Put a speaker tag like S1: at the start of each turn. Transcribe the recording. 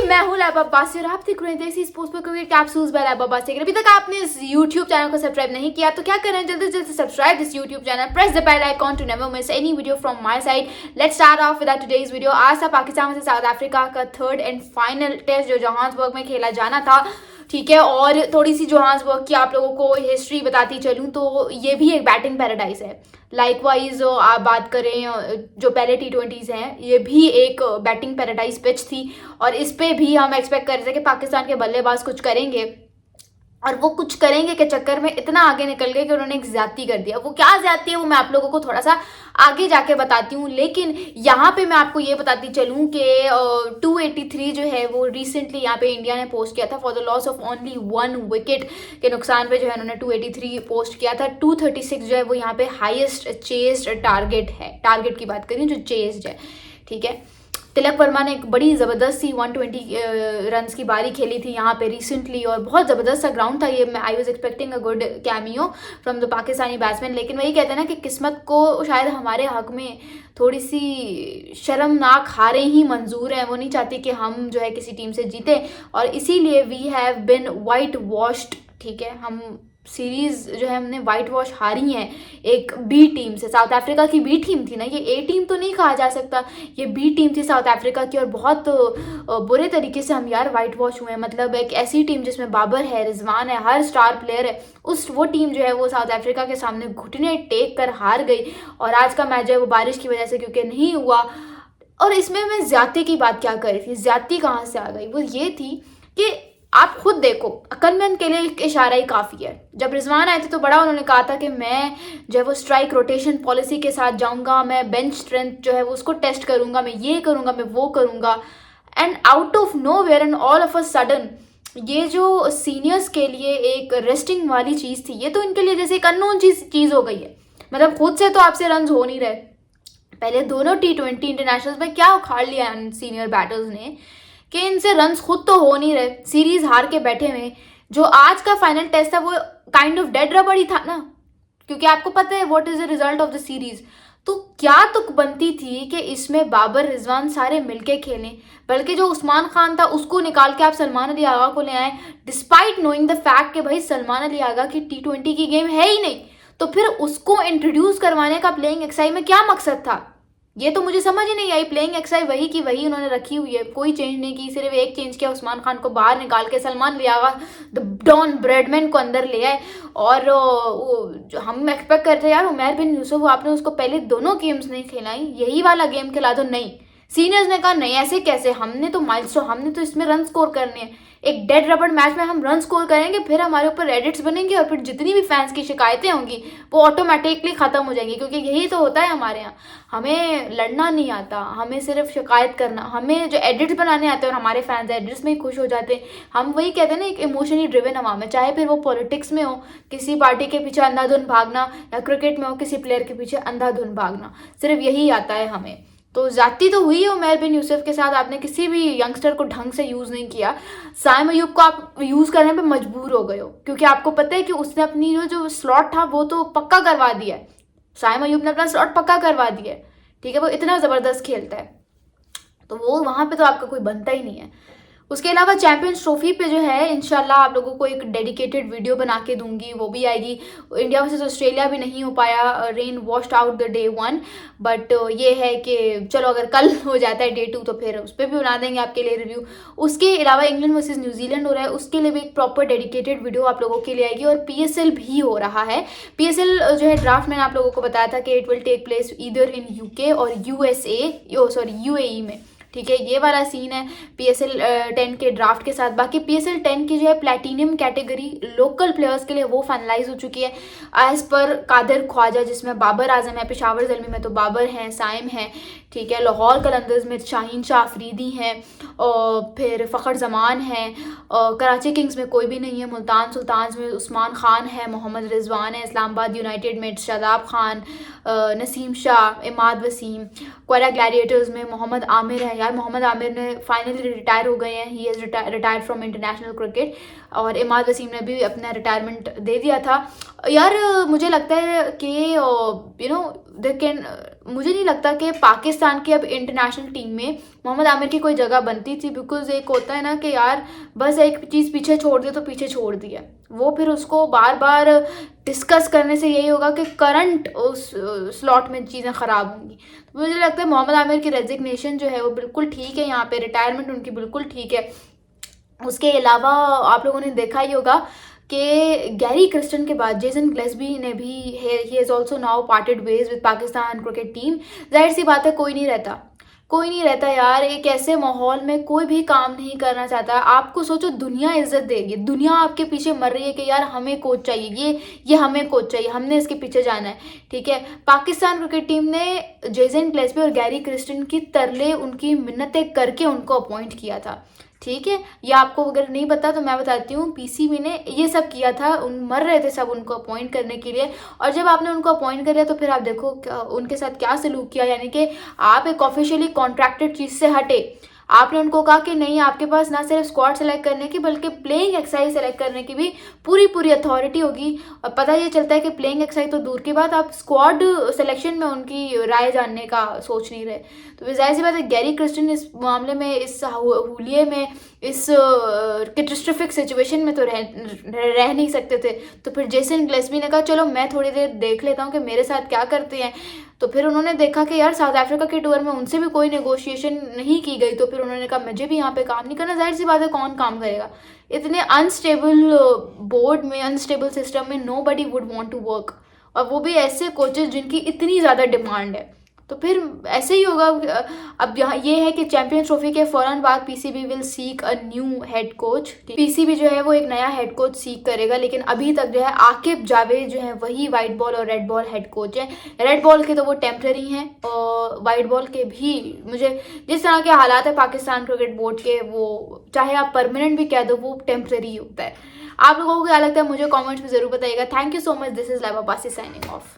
S1: मैं हूँ लैब अब्बासी और आप देख रहे हैं स्पोर्ट्स पर क्रिकेट कैप्सूल्स बाय लैब अब्बासी। अभी तक आपने इस YouTube चैनल को सब्सक्राइब नहीं किया तो क्या करें, जल्दी जल्दी subscribe this YouTube channel, press the bell icon to never miss any video from my side. Let's start off with today's video. आज था पाकिस्तान से साउथ अफ्रीका का थर्ड एंड फाइनल टेस्ट जो जोहान्सबर्ग में खेला जाना था, ठीक है। और थोड़ी सी जोहान्सबर्ग की आप लोगों को हिस्ट्री बताती चलूँ तो ये भी एक बैटिंग पैराडाइज है। लाइकवाइज आप बात करें जो पहले T20s हैं, ये भी एक बैटिंग पैराडाइज पिच थी और इस पे भी हम एक्सपेक्ट कर रहे थे कि पाकिस्तान के बल्लेबाज कुछ करेंगे, और वो कुछ करेंगे के चक्कर में इतना आगे निकल गए कि उन्होंने एक ज्यादती कर दिया। वो क्या ज्यादती है वो मैं आप लोगों को थोड़ा सा आगे जाके बताती हूँ, लेकिन यहाँ पे मैं आपको ये बताती चलूँ कि 283 जो है वो रिसेंटली यहाँ पे इंडिया ने पोस्ट किया था for the loss of only 1 wicket के नुकसान पे जो है उन्होंने 283 पोस्ट किया था। 236 जो है वो यहाँ पे हाईएस्ट चेस्ड टारगेट है। टारगेट की बात करें जो चेस्ड है, ठीक है। तिलक वर्मा ने एक बड़ी ज़बरदस्त सी 120 रन्स की बारी खेली थी यहाँ पे रिसेंटली, और बहुत ज़बरदस्त सा ग्राउंड था ये। I was expecting a good cameo from the Pakistani batsman, लेकिन वही कहते हैं ना कि किस्मत को शायद हमारे हक में थोड़ी सी शर्मनाक हारें ही मंजूर हैं। वो नहीं चाहती कि हम जो है किसी टीम से जीते, और इसीलिए we have been whitewashed, ठीक है। हम सीरीज जो है हमने वाइट वॉश हारी है एक बी टीम से। साउथ अफ्रीका की बी टीम थी ना, ये ए टीम तो नहीं कहा जा सकता, ये बी टीम थी साउथ अफ्रीका की, और बहुत बुरे तरीके से हम यार वाइट वॉश हुए हैं। मतलब एक ऐसी टीम जिसमें बाबर है, रिजवान है, हर स्टार प्लेयर है, वो टीम जो है वो साउथ अफ्रीका के सामने घुटने टेक कर हार गई। और आज का मैच जो है वो बारिश की वजह से क्योंकि नहीं हुआ। और इसमें मैं ज्यादती की बात क्या कर रही थी, ज्यादती कहाँ से आ गई, वो ये थी कि आप खुद देखो, अक्लमंद के लिए एक इशारा ही काफ़ी है। जब रिजवान आए थे तो बड़ा उन्होंने कहा था कि मैं जो है वो स्ट्राइक रोटेशन पॉलिसी के साथ जाऊंगा, मैं बेंच स्ट्रेंथ जो है वो उसको टेस्ट करूंगा, मैं ये करूंगा, मैं वो करूंगा। And out of nowhere and all of a sudden ये जो सीनियर्स के लिए एक रेस्टिंग वाली चीज़ थी, ये तो इनके लिए जैसे एक अननोन चीज़ हो गई है। मतलब खुद से तो आपसे रन हो नहीं रहे। पहले दोनों T20 इंटरनेशनल्स में क्या उखाड़ लिया सीनियर बैटर्स ने कि इनसे रन्स खुद तो हो नहीं रहे, सीरीज हार के बैठे हुए। जो आज का फाइनल टेस्ट था वो काइंड ऑफ डेड रबड़ ही था ना, क्योंकि आपको पता है what is the result of the series. तो क्या तुक बनती थी कि इसमें बाबर रिजवान सारे मिलके खेलें, बल्कि जो उस्मान खान था उसको निकाल के आप सलमान अली आगा को ले आए, डिस्पाइट नोइंग द फैक्ट कि भाई सलमान अली आगा की T20 की गेम है ही नहीं। तो फिर उसको इंट्रोड्यूस करवाने का प्लेइंग एक्सरसाइज में क्या मकसद था, ये तो मुझे समझ ही नहीं आई। प्लेइंग एक्सरसाइज वही की वही उन्होंने रखी हुई है, कोई चेंज नहीं की। सिर्फ एक चेंज किया, उस्मान खान को बाहर निकाल के सलमान लियागा द डॉन ब्रेडमैन को अंदर ले आए। और हम एक्सपेक्ट करते यार उमर बिन यूसुफ, आपने उसको पहले दोनों गेम्स नहीं खिलाई, यही वाला गेम खिला दो। नहीं, सीनियर्स ने कहा नहीं ऐसे कैसे, हमने तो माइलस्टोन, हमने तो इसमें रन स्कोर करने हैं। एक डेड रबड़ मैच में हम रन स्कोर करेंगे, फिर हमारे ऊपर एडिट्स बनेंगे, और फिर जितनी भी फैंस की शिकायतें होंगी वो ऑटोमेटिकली ख़त्म हो जाएंगी, क्योंकि यही तो होता है हमारे यहाँ। हमें लड़ना नहीं आता, हमें सिर्फ शिकायत करना, हमें जो एडिट्स बनाने आते हैं और हमारे फैंस एडिट्स में ही खुश हो जाते हैं। हम वही कहते हैं ना, एक इमोशनली ड्रिवन अवाम है, चाहे फिर वो पॉलिटिक्स में हो, किसी पार्टी के पीछे अंधाधुन भागना, या क्रिकेट में हो किसी प्लेयर के पीछे अंधाधुन भागना, सिर्फ यही आता है हमें। तो जाती तो हुई है उमर बिन यूसुफ के साथ, आपने किसी भी यंगस्टर को ढंग से यूज़ नहीं किया। साइम अयूब को आप यूज़ करने पे मजबूर हो गए हो, क्योंकि आपको पता है कि उसने अपनी जो स्लॉट था वो तो पक्का करवा दिया है। साइम अयूब ने अपना स्लॉट पक्का करवा दिया है, ठीक है। वो इतना ज़बरदस्त खेलता है, तो वो वहाँ पे तो आपका कोई बनता ही नहीं है। उसके अलावा चैंपियंस ट्रॉफी पे जो है इंशाल्लाह आप लोगों को एक डेडिकेटेड वीडियो बना के दूंगी, वो भी आएगी। इंडिया वर्सेस ऑस्ट्रेलिया भी नहीं हो पाया, rain washed out the day 1, but ये है कि चलो अगर कल हो जाता है डे 2 तो फिर उस पर भी बना देंगे आपके लिए रिव्यू। उसके अलावा इंग्लैंड वर्सेस न्यूजीलैंड हो रहा है, उसके लिए भी एक प्रॉपर डेडिकेटेड वीडियो आप लोगों के लिए आएगी। और PSL भी हो रहा है। PSL जो है ड्राफ्ट मैंने आप लोगों को बताया था कि it will take place either in UK और UAE में, ठीक है। ये वाला सीन है PSL 10 के ड्राफ्ट के साथ। बाकी PSL 10 की जो है प्लैटिनियम कैटेगरी लोकल प्लेयर्स के लिए वो फाइनलाइज हो चुकी है एज पर कादिर ख्वाजा, जिसमें बाबर आजम है, पेशावर ज़ल्मी में तो बाबर हैं, साइम हैं, ठीक है। लाहौर कलंदर्स में शाहीन शाह अफरीदी हैं, और फिर फ़खर जमान हैं। कराची किंग्स में कोई भी नहीं है। मुल्तान सुल्तान्स में उस्मान खान है, मोहम्मद रिजवान है। इस्लामाबाद यूनाइटेड में शादाब खान, नसीम शाह, इमाद वसीम। क्वेरा ग्लैडिएटर्स में मोहम्मद आमिर है यार, मोहम्मद आमिर ने फाइनली रिटायर हो गए हैं, he is retired from international cricket. और इमाद वसीम ने भी अपना रिटायरमेंट दे दिया था यार। मुझे लगता है कि मुझे नहीं लगता कि पाकिस्तान की अब इंटरनेशनल टीम में मोहम्मद आमिर की कोई जगह बनती थी, बिकॉज एक होता है ना कि यार बस एक चीज़ पीछे छोड़ दिया तो पीछे छोड़ दिया, वो फिर उसको बार बार डिस्कस करने से यही होगा कि करंट उस स्लॉट में चीज़ें ख़राब होंगी। तो मुझे लगता है मोहम्मद आमिर की रेजिग्नेशन जो है वो बिल्कुल ठीक है, यहाँ पे रिटायरमेंट उनकी बिल्कुल ठीक है। उसके अलावा आप लोगों ने देखा ही होगा कि गैरी क्रिस्टन के बाद जेसन ग्लेस्बी ने भी he is also now parted ways with Pakistan cricket team. जाहिर सी बात है कोई नहीं रहता यार, एक ऐसे माहौल में कोई भी काम नहीं करना चाहता। आपको सोचो, दुनिया इज्जत दे रही है, दुनिया आपके पीछे मर रही है कि यार हमें कोच चाहिए, ये हमें कोच चाहिए, हमने इसके पीछे जाना है, ठीक है। पाकिस्तान क्रिकेट टीम ने जेसन ग्लेस्बी और गैरी क्रिस्टन की तरले उनकी मिन्नतें करके उनको अपॉइंट किया था, ठीक है। ये आपको अगर नहीं पता तो मैं बताती हूँ, पीसीबी ने ये सब किया था, मर रहे थे सब उनको अपॉइंट करने के लिए। और जब आपने उनको अपॉइंट कर लिया तो फिर आप देखो उनके साथ क्या सलूक किया, यानी कि आप एक ऑफिशियली कॉन्ट्रैक्टेड चीज़ से हटे। आपने उनको कहा कि नहीं, आपके पास ना सिर्फ स्क्वाड सेलेक्ट करने की बल्कि प्लेइंग एक्सरसाइज सेलेक्ट करने की भी पूरी अथॉरिटी होगी। और पता ये चलता है कि प्लेइंग एक्सरसाइज तो दूर की बात, आप स्क्वाड सिलेक्शन में उनकी राय जानने का सोच नहीं रहे। तो जाहिर सी बात है गैरी क्रिस्टन इस मामले में, इस हुलिये में, इस कैटास्ट्रोफिक सिचुएशन में तो रह नहीं सकते थे। तो फिर जेसन ग्लेस्बी ने कहा चलो मैं थोड़ी देर देख लेता हूँ कि मेरे साथ क्या करते हैं। तो फिर उन्होंने देखा कि यार साउथ अफ्रीका के टूर में उनसे भी कोई नेगोशिएशन नहीं की गई, तो फिर उन्होंने कहा मुझे भी यहाँ पे काम नहीं करना। जाहिर सी बात है कौन काम करेगा इतने अनस्टेबल बोर्ड में, अनस्टेबल सिस्टम में, nobody would want to work, और वो भी ऐसे कोचेस जिनकी इतनी ज़्यादा डिमांड है। तो फिर ऐसे ही होगा। अब यहाँ ये है कि चैंपियंस ट्रॉफी के फौरन बाद PCB will seek a new head coach. PCB जो है वो एक नया हेड कोच सीक करेगा, लेकिन अभी तक जो है आकिब जावेद जो है वही वाइट बॉल और रेड बॉल हेड कोच है। रेड बॉल के तो वो टेम्प्रेरी हैं, और वाइट बॉल के भी मुझे जिस तरह के हालात है पाकिस्तान क्रिकेट बोर्ड के, वो चाहे आप परमानेंट भी कह दो वो टेम्प्रेरी होता है। आप लोगों को क्या लगता है मुझे कॉमेंट्स में ज़रूर बताइएगा। Thank you so much. This is Laiba बासी साइनिंग ऑफ।